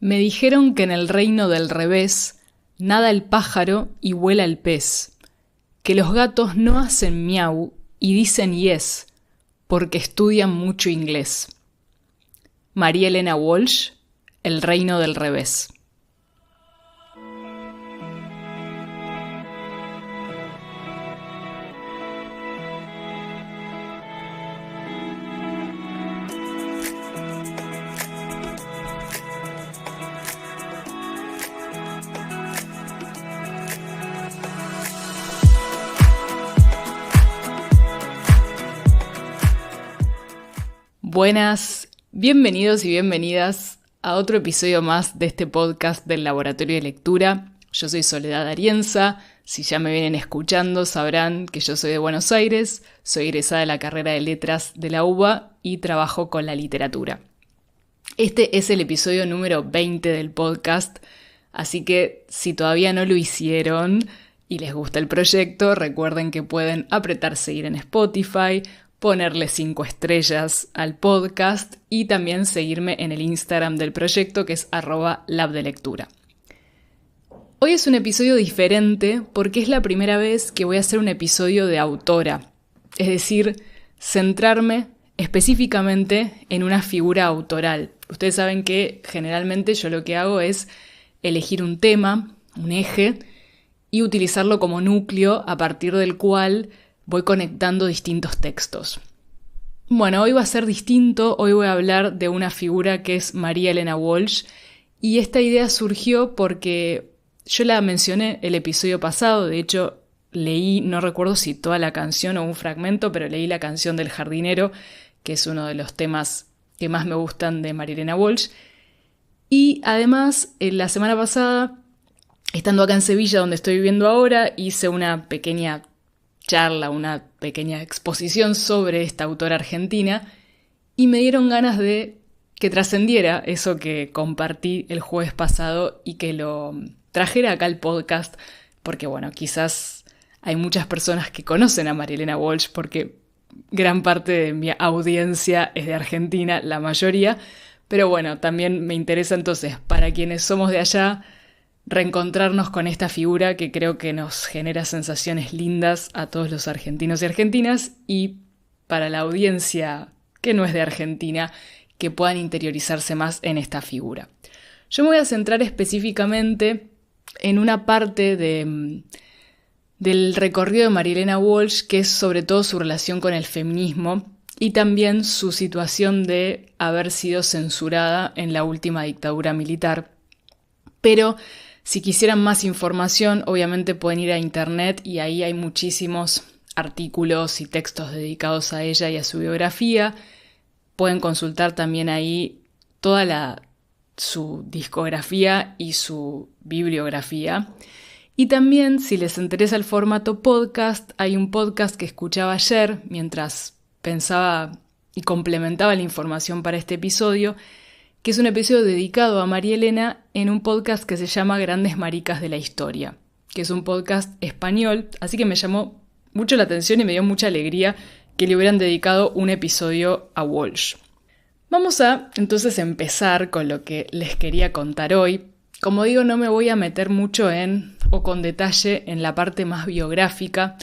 Me dijeron que en el reino del revés nada el pájaro y vuela el pez, que los gatos no hacen miau y dicen yes, porque estudian mucho inglés. María Elena Walsh, El reino del revés. Buenas, bienvenidos y bienvenidas a otro episodio más de este podcast del Laboratorio de Lectura. Yo soy Soledad Arienza. Si ya me vienen escuchando sabrán que yo soy de Buenos Aires, soy egresada de la carrera de Letras de la UBA y trabajo con la literatura. Este es el episodio número 20 del podcast, así que si todavía no lo hicieron y les gusta el proyecto, recuerden que pueden apretar seguir en Spotify, ponerle 5 estrellas al podcast y también seguirme en el Instagram del proyecto, que es @labdelectura. Hoy es un episodio diferente porque es la primera vez que voy a hacer un episodio de autora, es decir, centrarme específicamente en una figura autoral. Ustedes saben que generalmente yo lo que hago es elegir un tema, un eje, y utilizarlo como núcleo a partir del cual voy conectando distintos textos. Bueno, hoy va a ser distinto, hoy voy a hablar de una figura que es María Elena Walsh, y esta idea surgió porque yo la mencioné el episodio pasado, de hecho leí, no recuerdo si toda la canción o un fragmento, pero leí la canción del jardinero, que es uno de los temas que más me gustan de María Elena Walsh, y además la semana pasada, estando acá en Sevilla, donde estoy viviendo ahora, hice una pequeña charla, una pequeña exposición sobre esta autora argentina y me dieron ganas de que trascendiera eso que compartí el jueves pasado y que lo trajera acá al podcast porque, bueno, quizás hay muchas personas que conocen a María Elena Walsh porque gran parte de mi audiencia es de Argentina, la mayoría, pero bueno, también me interesa entonces para quienes somos de allá reencontrarnos con esta figura que creo que nos genera sensaciones lindas a todos los argentinos y argentinas, y para la audiencia que no es de Argentina, que puedan interiorizarse más en esta figura. Yo me voy a centrar específicamente en una parte del recorrido de María Elena Walsh, que es sobre todo su relación con el feminismo y también su situación de haber sido censurada en la última dictadura militar. Pero si quisieran más información, obviamente pueden ir a internet y ahí hay muchísimos artículos y textos dedicados a ella y a su biografía. Pueden consultar también ahí toda su discografía y su bibliografía. Y también, si les interesa el formato podcast, hay un podcast que escuchaba ayer mientras pensaba y complementaba la información para este episodio, que es un episodio dedicado a María Elena en un podcast que se llama Grandes Maricas de la Historia, que es un podcast español, así que me llamó mucho la atención y me dio mucha alegría que le hubieran dedicado un episodio a Walsh. Vamos a entonces empezar con lo que les quería contar hoy. Como digo, no me voy a meter mucho o con detalle en la parte más biográfica,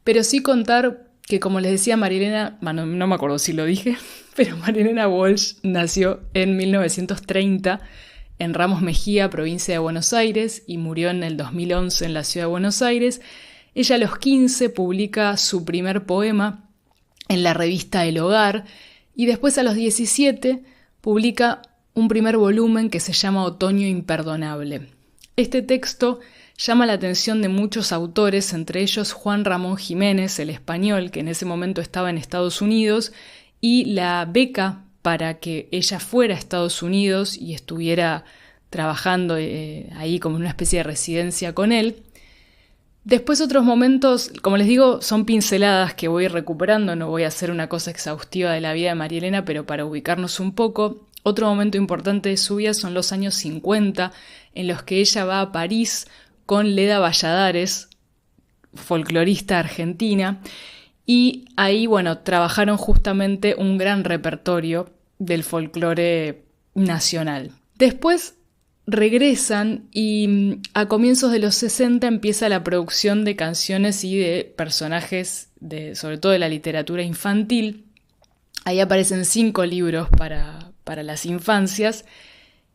pero sí contar que, como les decía, María Elena, no me acuerdo si lo dije, pero María Elena Walsh nació en 1930 en Ramos Mejía, provincia de Buenos Aires, y murió en el 2011 en la ciudad de Buenos Aires. Ella a los 15 publica su primer poema en la revista El Hogar, y después a los 17 publica un primer volumen que se llama Otoño Imperdonable. Este texto llama la atención de muchos autores, entre ellos Juan Ramón Jiménez, el español, que en ese momento estaba en Estados Unidos, y la beca para que ella fuera a Estados Unidos y estuviera trabajando ahí como en una especie de residencia con él. Después otros momentos, como les digo, son pinceladas que voy recuperando, no voy a hacer una cosa exhaustiva de la vida de María Elena, pero para ubicarnos un poco. Otro momento importante de su vida son los años 50, en los que ella va a París con Leda Valladares, folclorista argentina, y ahí, trabajaron justamente un gran repertorio del folclore nacional. Después regresan y a comienzos de los 60 empieza la producción de canciones y de personajes, sobre todo de la literatura infantil. Ahí aparecen 5 libros para las infancias.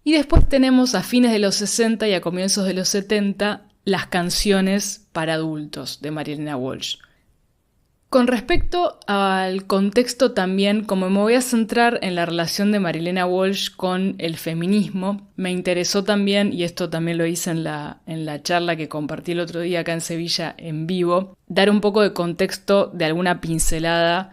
Y después tenemos a fines de los 60 y a comienzos de los 70 las canciones para adultos de María Elena Walsh. Con respecto al contexto también, como me voy a centrar en la relación de María Elena Walsh con el feminismo, me interesó también, y esto también lo hice en la charla que compartí el otro día acá en Sevilla en vivo, dar un poco de contexto de alguna pincelada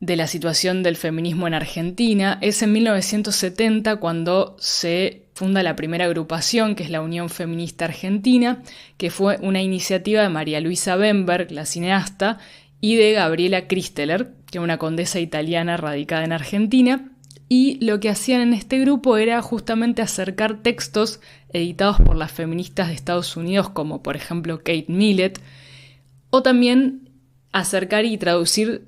de la situación del feminismo en Argentina. Es en 1970 cuando se funda la primera agrupación, que es la Unión Feminista Argentina, que fue una iniciativa de María Luisa Bemberg, la cineasta, y de Gabriela Christeler, que es una condesa italiana radicada en Argentina, y lo que hacían en este grupo era justamente acercar textos editados por las feministas de Estados Unidos, como por ejemplo Kate Millett, o también acercar y traducir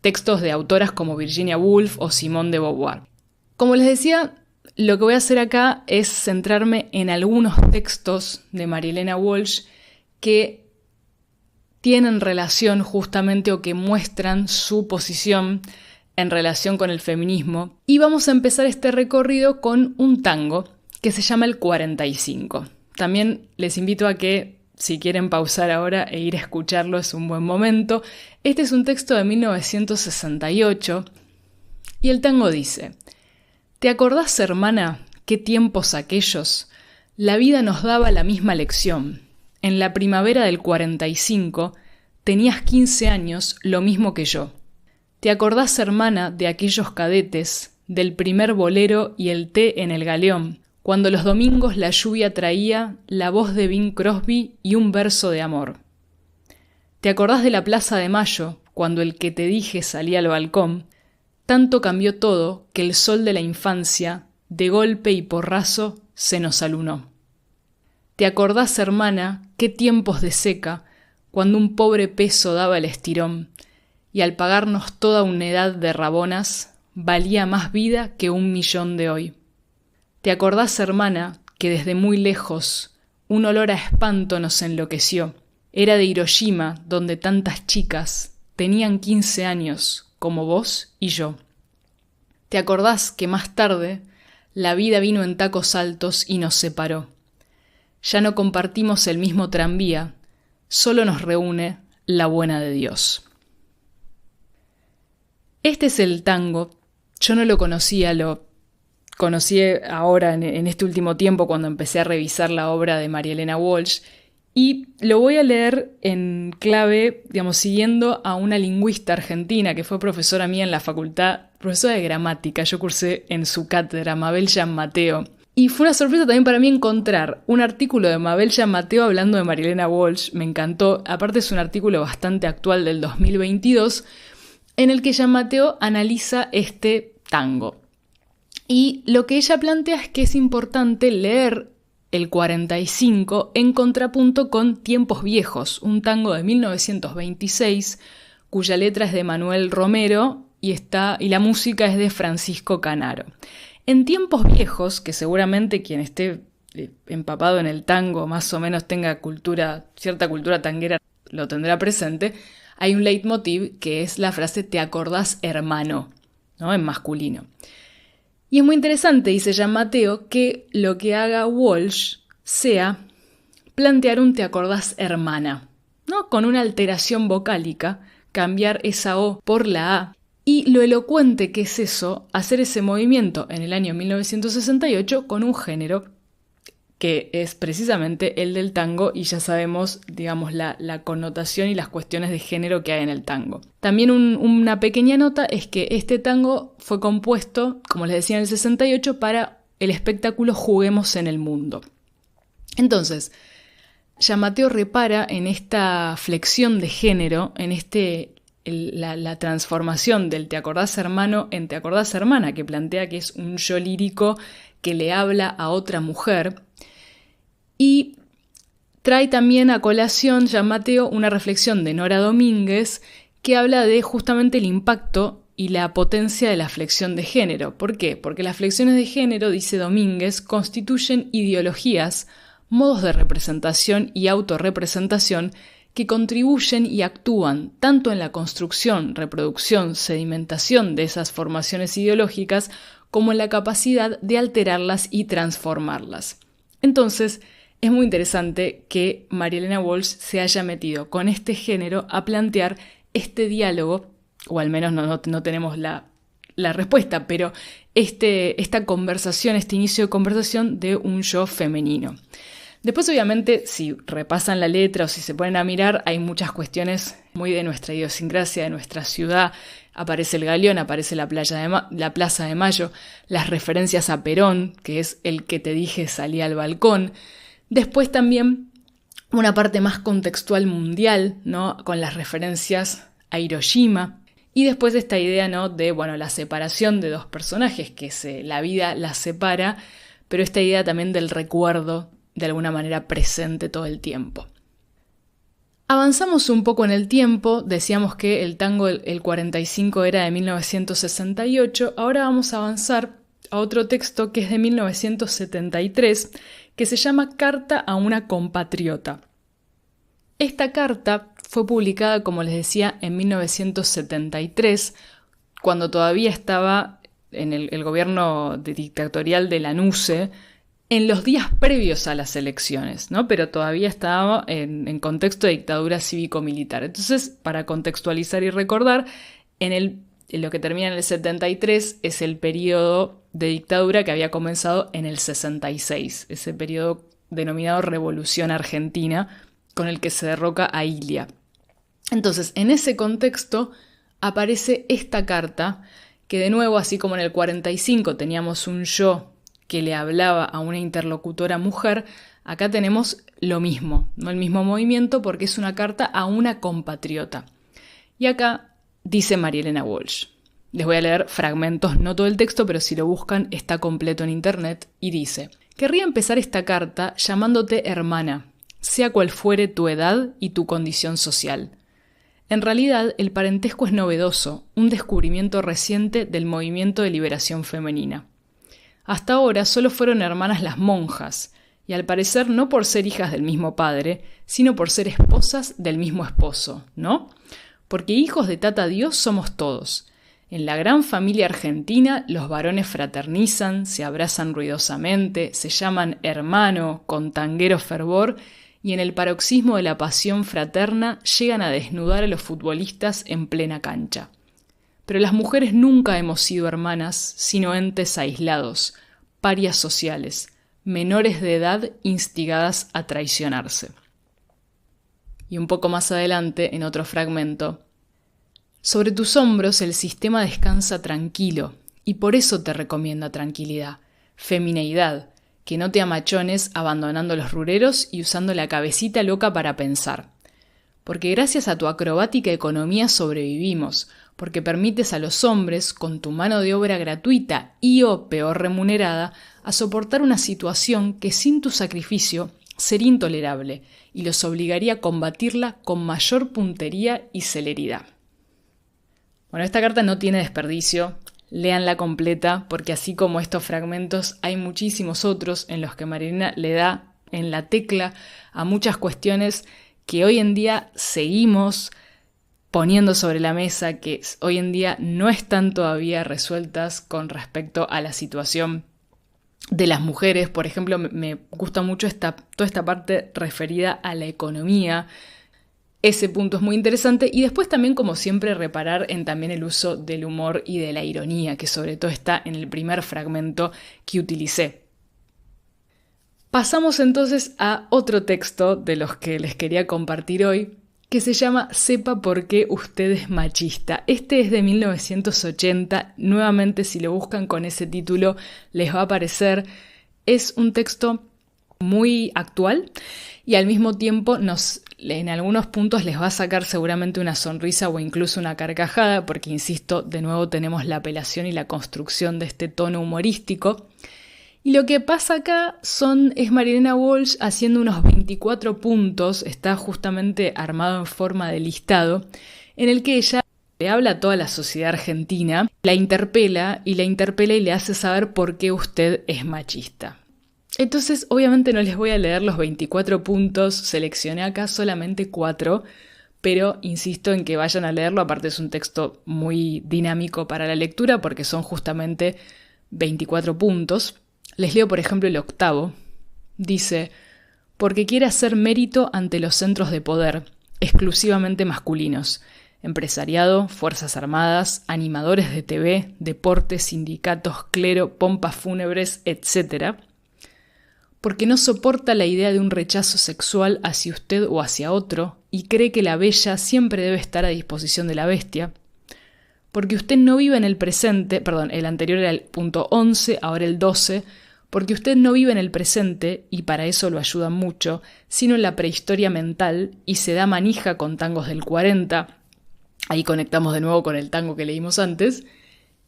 textos de autoras como Virginia Woolf o Simone de Beauvoir. Como les decía, lo que voy a hacer acá es centrarme en algunos textos de María Elena Walsh que tienen relación justamente o que muestran su posición en relación con el feminismo. Y vamos a empezar este recorrido con un tango que se llama El 45. También les invito a que, si quieren pausar ahora e ir a escucharlo, es un buen momento. Este es un texto de 1968 y el tango dice: ¿Te acordás, hermana, qué tiempos aquellos? La vida nos daba la misma lección. En la primavera del 45 tenías 15 años, lo mismo que yo. ¿Te acordás, hermana, de aquellos cadetes, del primer bolero y el té en el galeón, cuando los domingos la lluvia traía la voz de Bing Crosby y un verso de amor? ¿Te acordás de la Plaza de Mayo, cuando el que te dije salía al balcón? Tanto cambió todo que el sol de la infancia, de golpe y porrazo, se nos alunó. ¿Te acordás, hermana, qué tiempos de seca, cuando un pobre peso daba el estirón, y al pagarnos toda una edad de rabonas, valía más vida que 1.000.000 de hoy? ¿Te acordás, hermana, que desde muy lejos un olor a espanto nos enloqueció? Era de Hiroshima, donde tantas chicas tenían 15 años, como vos y yo. ¿Te acordás que más tarde la vida vino en tacos altos y nos separó? Ya no compartimos el mismo tranvía, solo nos reúne la buena de Dios. Este es el tango. Yo no lo conocía, lo conocí ahora en este último tiempo cuando empecé a revisar la obra de María Elena Walsh, y lo voy a leer en clave, digamos, siguiendo a una lingüista argentina que fue profesora mía en la facultad, profesora de gramática. Yo cursé en su cátedra, Mabel Gianmateo. Y fue una sorpresa también para mí encontrar un artículo de Mabel Gianmateo hablando de María Elena Walsh. Me encantó. Aparte es un artículo bastante actual del 2022 en el que Gianmateo analiza este tango. Y lo que ella plantea es que es importante leer el 45 en contrapunto con Tiempos Viejos, un tango de 1926 cuya letra es de Manuel Romero y la música es de Francisco Canaro. En Tiempos Viejos, que seguramente quien esté empapado en el tango más o menos tenga cierta cultura tanguera lo tendrá presente, hay un leitmotiv que es la frase «te acordás, hermano», ¿no? En masculino. Y es muy interesante, dice Gianmateo, que lo que haga Walsh sea plantear un «te acordás, hermana», ¿no? Con una alteración vocálica, cambiar esa O por la A. Y lo elocuente que es eso, hacer ese movimiento en el año 1968 con un género que es precisamente el del tango, y ya sabemos, digamos, la connotación y las cuestiones de género que hay en el tango. También una pequeña nota es que este tango fue compuesto, como les decía, en el 68 para el espectáculo Juguemos en el Mundo. Entonces, Gianmateo repara en esta flexión de género, en la transformación del «te acordás, hermano» en «te acordás, hermana», que plantea que es un yo lírico que le habla a otra mujer. Y trae también a colación Gianmateo una reflexión de Nora Domínguez que habla de justamente el impacto y la potencia de la flexión de género. ¿Por qué? Porque las flexiones de género, dice Domínguez, constituyen ideologías, modos de representación y autorrepresentación que contribuyen y actúan tanto en la construcción, reproducción, sedimentación de esas formaciones ideológicas como en la capacidad de alterarlas y transformarlas. Entonces, es muy interesante que María Elena Walsh se haya metido con este género a plantear este diálogo, o al menos no tenemos la respuesta, pero esta conversación, este inicio de conversación de un yo femenino. Después, obviamente, si repasan la letra o si se ponen a mirar, hay muchas cuestiones muy de nuestra idiosincrasia, de nuestra ciudad. Aparece el Galeón, aparece la Plaza de Mayo, las referencias a Perón, que es el que te dije salí al balcón. Después también una parte más contextual mundial, ¿no? Con las referencias a Hiroshima. Y después esta idea, ¿no? De la separación de dos personajes, que la vida las separa, pero esta idea también del recuerdo de alguna manera presente todo el tiempo. Avanzamos un poco en el tiempo, decíamos que el tango el 45 era de 1968, ahora vamos a avanzar a otro texto que es de 1973, que se llama Carta a una compatriota. Esta carta fue publicada, como les decía, en 1973, cuando todavía estaba en el gobierno dictatorial de Lanusse, en los días previos a las elecciones, ¿no? Pero todavía estaba en contexto de dictadura cívico-militar. Entonces, para contextualizar y recordar, en lo que termina en el 73 es el periodo de dictadura que había comenzado en el 66, ese periodo denominado Revolución Argentina, con el que se derroca a Ilia. Entonces, en ese contexto aparece esta carta, que de nuevo, así como en el 45 teníamos un yo que le hablaba a una interlocutora mujer, acá tenemos lo mismo, no el mismo movimiento, porque es una carta a una compatriota. Y acá dice María Elena Walsh. Les voy a leer fragmentos, no todo el texto, pero si lo buscan está completo en internet, y dice: querría empezar esta carta llamándote hermana, sea cual fuere tu edad y tu condición social. En realidad, el parentesco es novedoso, un descubrimiento reciente del movimiento de liberación femenina. Hasta ahora solo fueron hermanas las monjas, y al parecer no por ser hijas del mismo padre, sino por ser esposas del mismo esposo, ¿no? Porque hijos de Tata Dios somos todos. En la gran familia argentina los varones fraternizan, se abrazan ruidosamente, se llaman hermano con tanguero fervor, y en el paroxismo de la pasión fraterna llegan a desnudar a los futbolistas en plena cancha. Pero las mujeres nunca hemos sido hermanas, sino entes aislados, parias sociales, menores de edad instigadas a traicionarse. Y un poco más adelante, en otro fragmento: sobre tus hombros el sistema descansa tranquilo, y por eso te recomienda tranquilidad, femineidad, que no te amachones abandonando los rureros y usando la cabecita loca para pensar. Porque gracias a tu acrobática economía sobrevivimos, porque permites a los hombres, con tu mano de obra gratuita y o peor remunerada, a soportar una situación que sin tu sacrificio sería intolerable y los obligaría a combatirla con mayor puntería y celeridad. Bueno, esta carta no tiene desperdicio, léanla completa, porque así como estos fragmentos hay muchísimos otros en los que María Elena le da en la tecla a muchas cuestiones que hoy en día seguimos poniendo sobre la mesa, que hoy en día no están todavía resueltas con respecto a la situación de las mujeres. Por ejemplo, me gusta mucho toda esta parte referida a la economía. Ese punto es muy interesante. Y después también, como siempre, reparar en también el uso del humor y de la ironía, que sobre todo está en el primer fragmento que utilicé. Pasamos entonces a otro texto de los que les quería compartir hoy, que se llama Sepa por qué usted es machista. Este es de 1980, nuevamente si lo buscan con ese título les va a aparecer. Es un texto muy actual y al mismo tiempo en algunos puntos les va a sacar seguramente una sonrisa o incluso una carcajada, porque insisto, de nuevo tenemos la apelación y la construcción de este tono humorístico. Y lo que pasa acá es María Elena Walsh haciendo unos 24 puntos, está justamente armado en forma de listado, en el que ella Le habla a toda la sociedad argentina, la interpela y le hace saber por qué usted es machista. Entonces, obviamente no les voy a leer los 24 puntos, seleccioné acá solamente 4, pero insisto en que vayan a leerlo, aparte es un texto muy dinámico para la lectura porque son justamente 24 puntos. Les leo, por ejemplo, el 8. Dice: porque quiere hacer mérito ante los centros de poder, exclusivamente masculinos, empresariado, fuerzas armadas, animadores de TV, deportes, sindicatos, clero, pompas fúnebres, etc., porque no soporta la idea de un rechazo sexual hacia usted o hacia otro, y cree que la bella siempre debe estar a disposición de la bestia, porque usted no vive en el presente, el anterior era el punto 11, ahora el 12, porque usted no vive en el presente, y para eso lo ayuda mucho, sino en la prehistoria mental, y se da manija con tangos del 40, ahí conectamos de nuevo con el tango que leímos antes,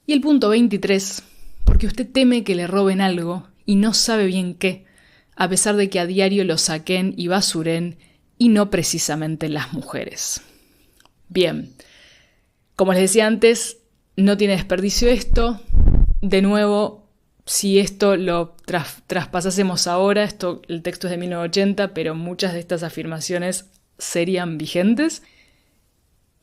y el punto 23, porque usted teme que le roben algo, y no sabe bien qué, a pesar de que a diario lo saquen y basuren, y no precisamente las mujeres. Bien, como les decía antes, no tiene desperdicio esto. De nuevo, si esto lo traspasásemos ahora, el texto es de 1980, pero muchas de estas afirmaciones serían vigentes.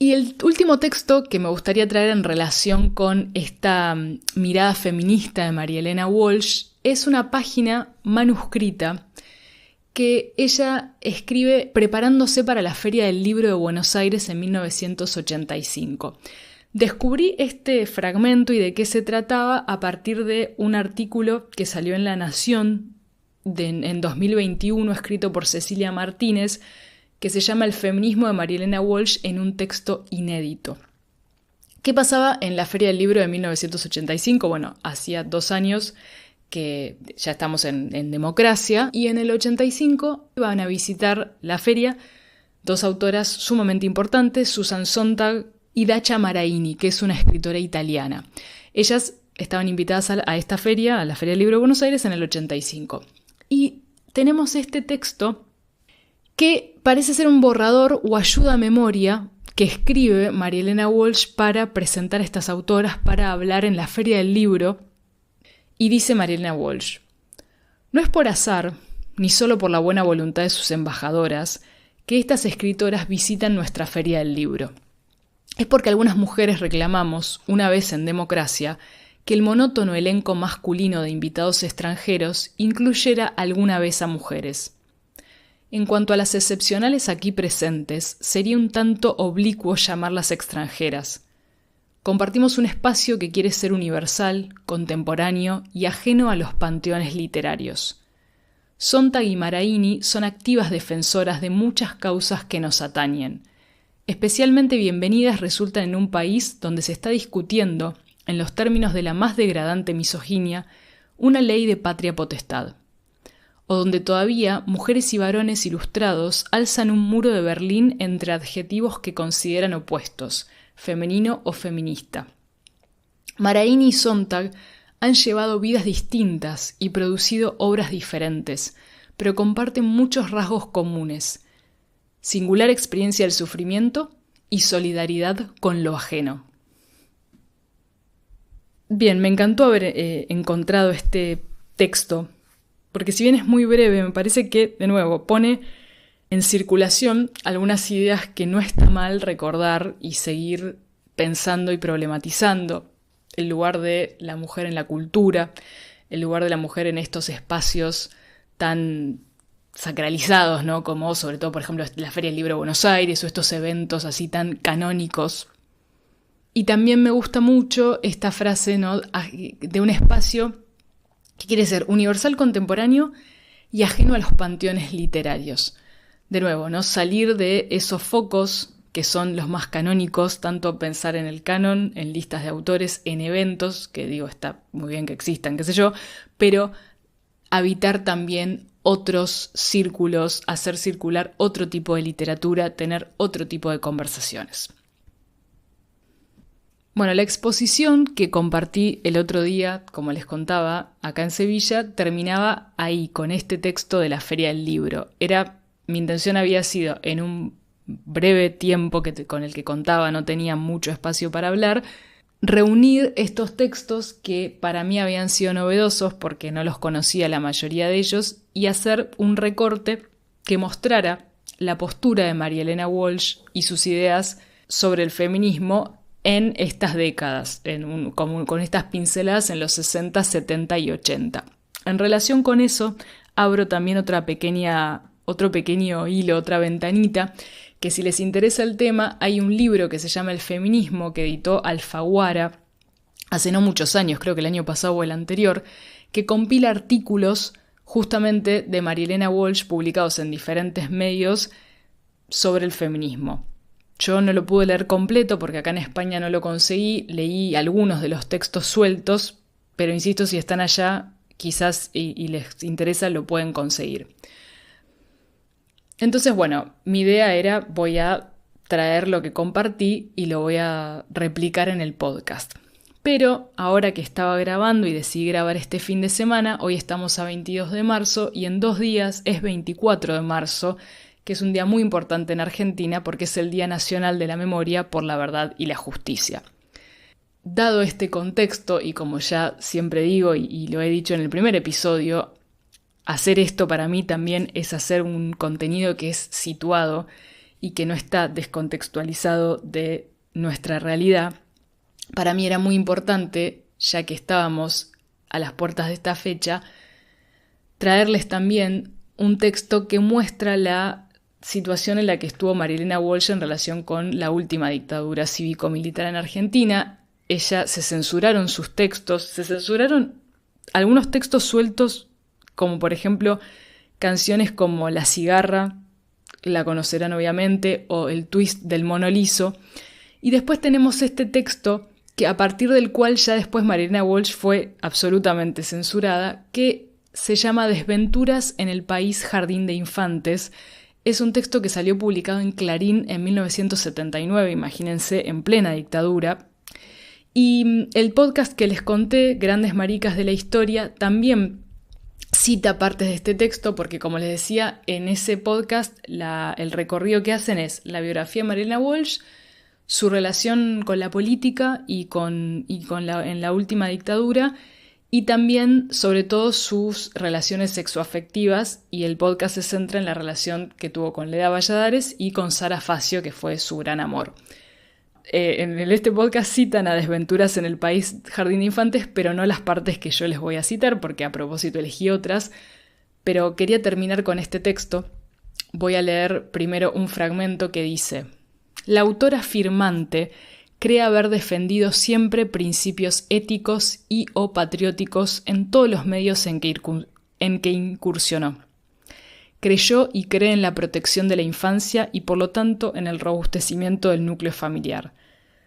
Y el último texto que me gustaría traer en relación con esta mirada feminista de María Elena Walsh es una página manuscrita que ella escribe preparándose para la Feria del Libro de Buenos Aires en 1985. Descubrí este fragmento y de qué se trataba a partir de un artículo que salió en La Nación en 2021, escrito por Cecilia Martínez, que se llama El feminismo de María Elena Walsh en un texto inédito. ¿Qué pasaba en la Feria del Libro de 1985? Bueno, hacía 2 años que ya estamos en democracia, y en el 85 iban a visitar la feria 2 autoras sumamente importantes, Susan Sontag y Dacia Maraini, que es una escritora italiana. Ellas estaban invitadas a esta feria, a la Feria del Libro de Buenos Aires, en el 85. Y tenemos este texto que parece ser un borrador o ayuda a memoria que escribe María Elena Walsh para presentar a estas autoras, para hablar en la Feria del Libro. Y dice María Elena Walsh: no es por azar, ni solo por la buena voluntad de sus embajadoras, que estas escritoras visitan nuestra Feria del Libro. Es porque algunas mujeres reclamamos, una vez en democracia, que el monótono elenco masculino de invitados extranjeros incluyera alguna vez a mujeres. En cuanto a las excepcionales aquí presentes, sería un tanto oblicuo llamarlas extranjeras. Compartimos un espacio que quiere ser universal, contemporáneo y ajeno a los panteones literarios. Sontag y Maraini son activas defensoras de muchas causas que nos atañen. Especialmente bienvenidas resultan en un país donde se está discutiendo, en los términos de la más degradante misoginia, una ley de patria potestad, o donde todavía mujeres y varones ilustrados alzan un muro de Berlín entre adjetivos que consideran opuestos, femenino o feminista. Maraini y Sontag han llevado vidas distintas y producido obras diferentes, pero comparten muchos rasgos comunes: singular experiencia del sufrimiento y solidaridad con lo ajeno. Bien, me encantó haber encontrado este texto, porque si bien es muy breve, me parece que, de nuevo, pone en circulación algunas ideas que no está mal recordar y seguir pensando y problematizando. El lugar de la mujer en la cultura, el lugar de la mujer en estos espacios tan sacralizados, ¿no? Como sobre todo, por ejemplo, la Feria del Libro de Buenos Aires o estos eventos así tan canónicos. Y también me gusta mucho esta frase, ¿no?, de un espacio que quiere ser universal, contemporáneo y ajeno a los panteones literarios. De nuevo, ¿no?, salir de esos focos que son los más canónicos, tanto pensar en el canon, en listas de autores, en eventos, que digo, está muy bien que existan, qué sé yo, pero habitar también otros círculos, hacer circular otro tipo de literatura, tener otro tipo de conversaciones. Bueno, la exposición que compartí el otro día, como les contaba, acá en Sevilla, terminaba ahí, con este texto de la Feria del Libro. Mi intención había sido, en un breve tiempo con el que contaba no tenía mucho espacio para hablar, reunir estos textos que para mí habían sido novedosos porque no los conocía la mayoría de ellos y hacer un recorte que mostrara la postura de María Elena Walsh y sus ideas sobre el feminismo en estas décadas, con estas pinceladas en los 60, 70 y 80. En relación con eso, abro también otro pequeño hilo, otra ventanita, que si les interesa el tema, hay un libro que se llama El feminismo, que editó Alfaguara hace no muchos años, creo que el año pasado o el anterior, que compila artículos justamente de María Elena Walsh publicados en diferentes medios sobre el feminismo. Yo no lo pude leer completo porque acá en España no lo conseguí, leí algunos de los textos sueltos, pero insisto, si están allá, quizás y les interesa, lo pueden conseguir. Entonces, bueno, mi idea era, voy a traer lo que compartí y lo voy a replicar en el podcast. Pero ahora que estaba grabando y decidí grabar este fin de semana, hoy estamos a 22 de marzo y en 2 días es 24 de marzo, que es un día muy importante en Argentina porque es el Día Nacional de la Memoria por la Verdad y la Justicia. Dado este contexto, y como ya siempre digo y lo he dicho en el primer episodio, hacer esto para mí también es hacer un contenido que es situado y que no está descontextualizado de nuestra realidad. Para mí era muy importante, ya que estábamos a las puertas de esta fecha, traerles también un texto que muestra la situación en la que estuvo María Elena Walsh en relación con la última dictadura cívico-militar en Argentina. Se censuraron sus textos, se censuraron algunos textos sueltos, como por ejemplo canciones como La Cigarra, la conocerán obviamente, o El Twist del Mono Liso. Y después tenemos este texto que a partir del cual ya después María Elena Walsh fue absolutamente censurada, que se llama Desventuras en el País Jardín de Infantes. Es un texto que salió publicado en Clarín en 1979, imagínense, en plena dictadura. Y el podcast que les conté, Grandes Maricas de la Historia, también cita partes de este texto porque, como les decía, en ese podcast el recorrido que hacen es la biografía de María Elena Walsh, su relación con la política en la última dictadura, y también, sobre todo, sus relaciones sexoafectivas, y el podcast se centra en la relación que tuvo con Leda Valladares y con Sara Facio, que fue su gran amor. En este podcast citan a Desventuras en el País Jardín de Infantes, pero no las partes que yo les voy a citar, porque a propósito elegí otras, pero quería terminar con este texto. Voy a leer primero un fragmento que dice: la autora firmante cree haber defendido siempre principios éticos y o patrióticos en todos los medios en que incursionó. Creyó y cree en la protección de la infancia y por lo tanto en el robustecimiento del núcleo familiar.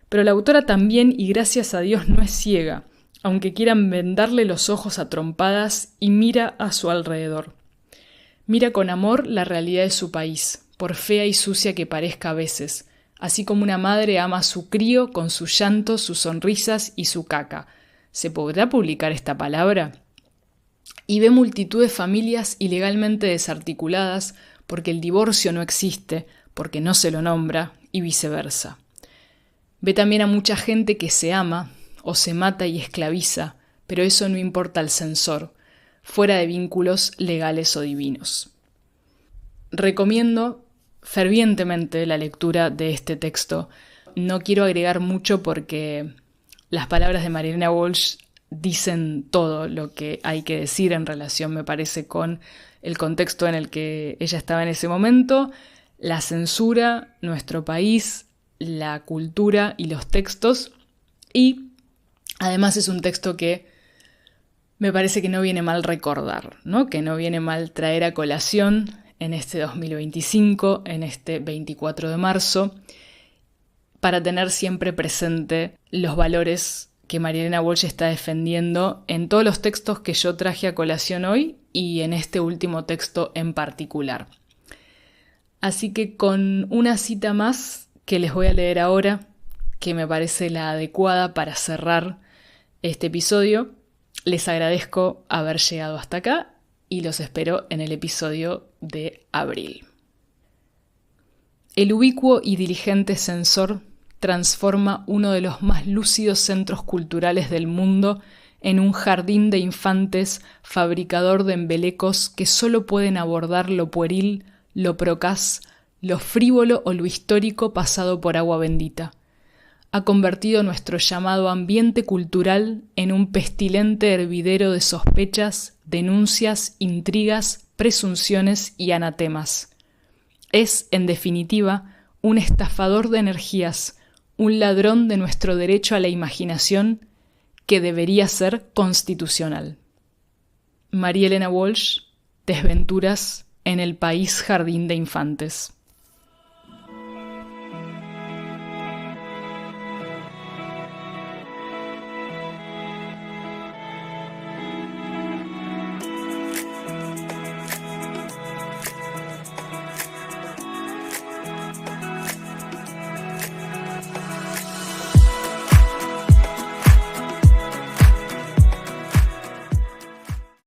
Pero la autora también, y gracias a Dios, no es ciega, aunque quieran vendarle los ojos a trompadas, y mira a su alrededor. Mira con amor la realidad de su país, por fea y sucia que parezca a veces, así como una madre ama a su crío con su llanto, sus sonrisas y su caca. ¿Se podrá publicar esta palabra? Y ve multitud de familias ilegalmente desarticuladas porque el divorcio no existe, porque no se lo nombra, y viceversa. Ve también a mucha gente que se ama o se mata y esclaviza, pero eso no importa al censor, fuera de vínculos legales o divinos. Recomiendo fervientemente la lectura de este texto. No quiero agregar mucho porque las palabras de María Elena Walsh dicen todo lo que hay que decir en relación, me parece, con el contexto en el que ella estaba en ese momento, la censura, nuestro país, la cultura y los textos. Y además es un texto que me parece que no viene mal recordar, ¿no? Que no viene mal traer a colación en este 2025, en este 24 de marzo, para tener siempre presente los valores que María Elena Walsh está defendiendo en todos los textos que yo traje a colación hoy y en este último texto en particular. Así que con una cita más que les voy a leer ahora, que me parece la adecuada para cerrar este episodio, les agradezco haber llegado hasta acá y los espero en el episodio de abril. El ubicuo y diligente censor transforma uno de los más lúcidos centros culturales del mundo en un jardín de infantes fabricador de embelecos que solo pueden abordar lo pueril, lo procaz, lo frívolo o lo histórico pasado por agua bendita. Ha convertido nuestro llamado ambiente cultural en un pestilente hervidero de sospechas, denuncias, intrigas, presunciones y anatemas. Es, en definitiva, un estafador de energías, un ladrón de nuestro derecho a la imaginación que debería ser constitucional. María Elena Walsh, Desventuras en el país jardín de infantes.